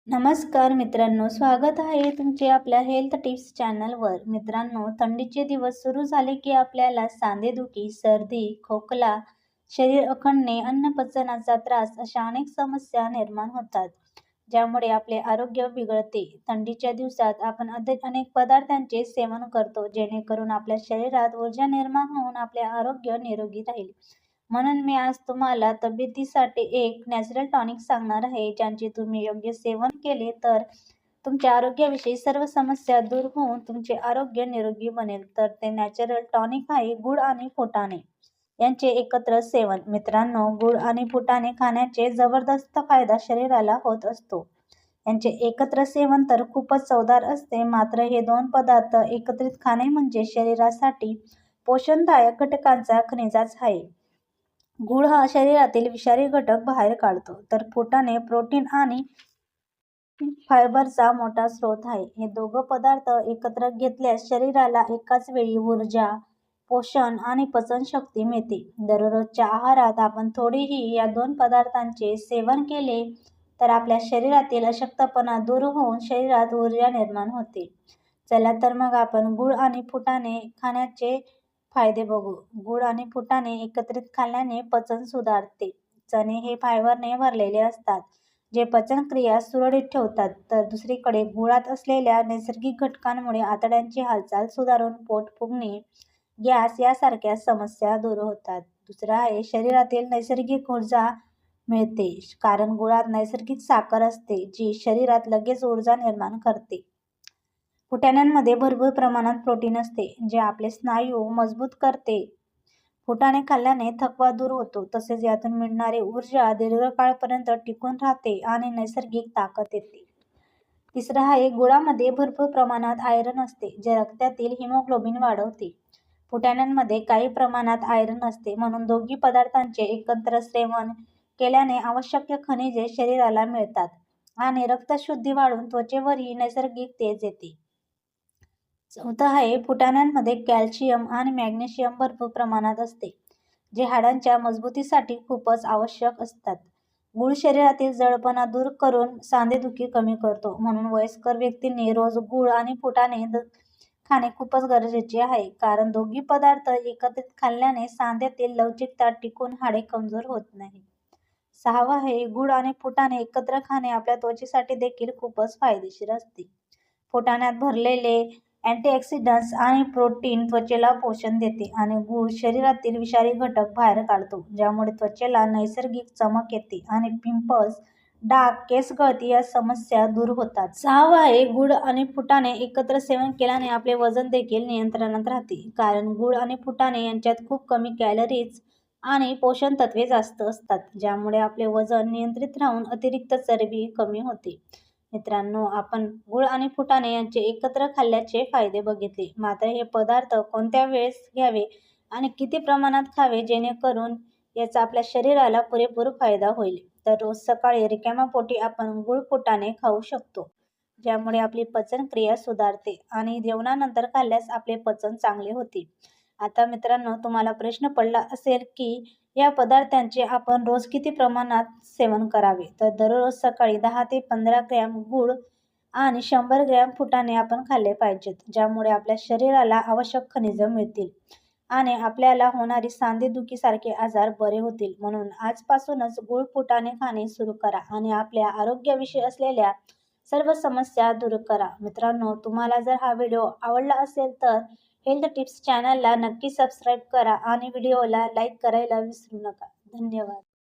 नमस्कार मित्रांनो, स्वागत आहे तुमचे आपल्या हेल्थ टिप्स चॅनलवर। मित्रांनो, थंडीचे दिवस सुरू झाले की आपल्याला सांधेदुखी, सर्दी, खोकला, शरीर अखंडणे, अन्नपचनाचा त्रास अशा अनेक समस्या निर्माण होतात, ज्यामुळे आपले आरोग्य बिघडते। थंडीच्या दिवसात आपण अनेक पदार्थांचे सेवन करतो, जेणेकरून आपल्या शरीरात ऊर्जा निर्माण होऊन आपले आरोग्य निरोगी राहील। म्हणून मी आज तुम्हाला तब्येतीसाठी एक नॅचरल टॉनिक सांगणार आहे, ज्यांचे तुम्ही योग्य सेवन केले तर तुमच्या आरोग्याविषयी सर्व समस्या दूर होऊन तुमचे आरोग्य निरोगी बनेल। तर ते नॅचरल टॉनिक आहे गुळ आणि फुटाणे यांचे एकत्र सेवन। मित्रांनो, गुळ आणि फुटाणे खाण्याचे जबरदस्त फायदा शरीराला होत असतो। यांचे एकत्र सेवन तर खूपच चवदार असते। मात्र हे दोन पदार्थ एकत्रित खाणे म्हणजे शरीरासाठी पोषणदायक घटकांचा खजिनाच आहे। गुळ हा शरीरातील विषारी घटक बाहेर काढतो, तर फुटाणे प्रोटीन आणि फायबरचा मोठा स्रोत आहे। हे दोघं पदार्थ एकत्र घेतल्यास शरीराला एकाच वेळी ऊर्जा, पोषण आणि पचनशक्ती मिळते। दररोजच्या आहारात आपण थोडीही या दोन पदार्थांचे सेवन केले तर आपल्या शरीरातील अशक्तपणा दूर होऊन शरीरात ऊर्जा निर्माण होते। चला तर मग आपण गुळ आणि फुटाणे खाण्याचे फायदे बघू। गुळ आणि फुटाणे एकत्रित खाल्ल्याने पचन सुधारते। चणे हे फायबरने भरलेले असतात, जे पचनक्रिया सुरळीत ठेवतात। तर दुसरीकडे गुळात असलेल्या नैसर्गिक घटकांमुळे आतड्यांची हालचाल सुधारून पोट फुगणे, गॅस यासारख्या समस्या दूर होतात। दुसरं आहे शरीरातील नैसर्गिक ऊर्जा मिळते, कारण गुळात नैसर्गिक साखर असते, जी शरीरात लगेच ऊर्जा निर्माण करते। फुटाण्यांमध्ये भरपूर प्रमाणात प्रोटीन असते, जे आपले स्नायू मजबूत करते। फुटाणे खाल्ल्याने थकवा दूर होतो, तसेच यातून मिळणारी ऊर्जा दीर्घकाळपर्यंत टिकून राहते आणि नैसर्गिक ताकद येते। तिसरं आहे गुळामध्ये भरपूर प्रमाणात आयर्न असते, जे रक्तातील हिमोग्लोबिन वाढवते। फुटाण्यांमध्ये काही प्रमाणात आयर्न असते, म्हणून दोघी पदार्थांचे एकत्र सेवन केल्याने आवश्यक खनिजे शरीराला मिळतात आणि रक्तशुद्धी वाढून त्वचेवरही नैसर्गिक तेज येते। चौथं आहे फुटाण्यांमध्ये कॅल्शियम आणि मॅग्नेशियम भरपूर प्रमाणात असते, जे हाडांच्या मजबूतीसाठी खूपच आवश्यक असतात। गुळ शरीरातील जडपणा दूर करून सांधेदुखी कमी करतो, म्हणून वयस्कर व्यक्तींनी रोज गुळ आणि फुटाणे खाणे खूपच गरजेचे आहे, कारण दोघी पदार्थ एकत्रित खाल्ल्याने सांध्यातील लवचिकता टिकून हाडे कमजोर होत नाही। सहावं आहे गुळ आणि फुटाणे एकत्र खाणे आपल्या त्वचेसाठी देखील खूपच फायदेशीर असते। फुटाण्यात भरलेले अँटीऑक्सिडंट्स आणि प्रोटीन त्वचेला पोषण देते आणि गूळ शरीरातील विषारी घटक बाहेर काढतो, ज्यामुळे त्वचेला नैसर्गिक चमक येते आणि पिंपल्स, डाग, केस गळती या समस्या दूर होतात। सहावं आहे गुळ आणि फुटाणे एकत्र सेवन केल्याने आपले वजन देखील नियंत्रणात राहते, कारण गुळ आणि फुटाणे यांच्यात खूप कमी कॅलरीज आणि पोषण तत्वे जास्त असतात, ज्यामुळे आपले वजन नियंत्रित राहून अतिरिक्त चरबी कमी होते। मित्रांनो, आपण गुळ आणि फुटाणे यांचे एकत्र खाल्ल्याचे फायदे बघितले, मात्र हे पदार्थ कोणत्या वेळेस घ्यावे आणि किती प्रमाणात खावे, जेणेकरून याचा आपल्या शरीराला पुरेपूर फायदा होईल। तर रोज सकाळी रिकाम्या पोटी आपण गुळ फुटाणे खाऊ शकतो, ज्यामुळे आपली पचनक्रिया सुधारते आणि जेवणानंतर खाल्ल्यास आपले पचन चांगले होते। आता मित्रांनो, तुम्हाला प्रश्न पडला असेल की या पदार्थांचे आपण रोज किती प्रमाणात सेवन करावे, तर दररोज सकाळी 10 ते 15 ग्रॅम गुळ आणि 100 ग्रॅम फुटाणे आपण खाल्ले पाहिजेत, ज्यामुळे आपल्या शरीराला आवश्यक खनिजे मिळतील आणि आपल्याला होणारी सांधेदुखीसारखे आजार बरे होतील। म्हणून आजपासूनच गुळ फुटाणे खाणे सुरू करा आणि आपल्या आरोग्याविषयी असलेल्या सर्व समस्या दूर करा। मित्रांनो, तुम्हाला जर हा व्हिडिओ आवडला असेल तर हेल्थ टिप्स चॅनलला नक्की सबस्क्राईब करा आणि व्हिडिओला लाईक करायला विसरू नका। धन्यवाद।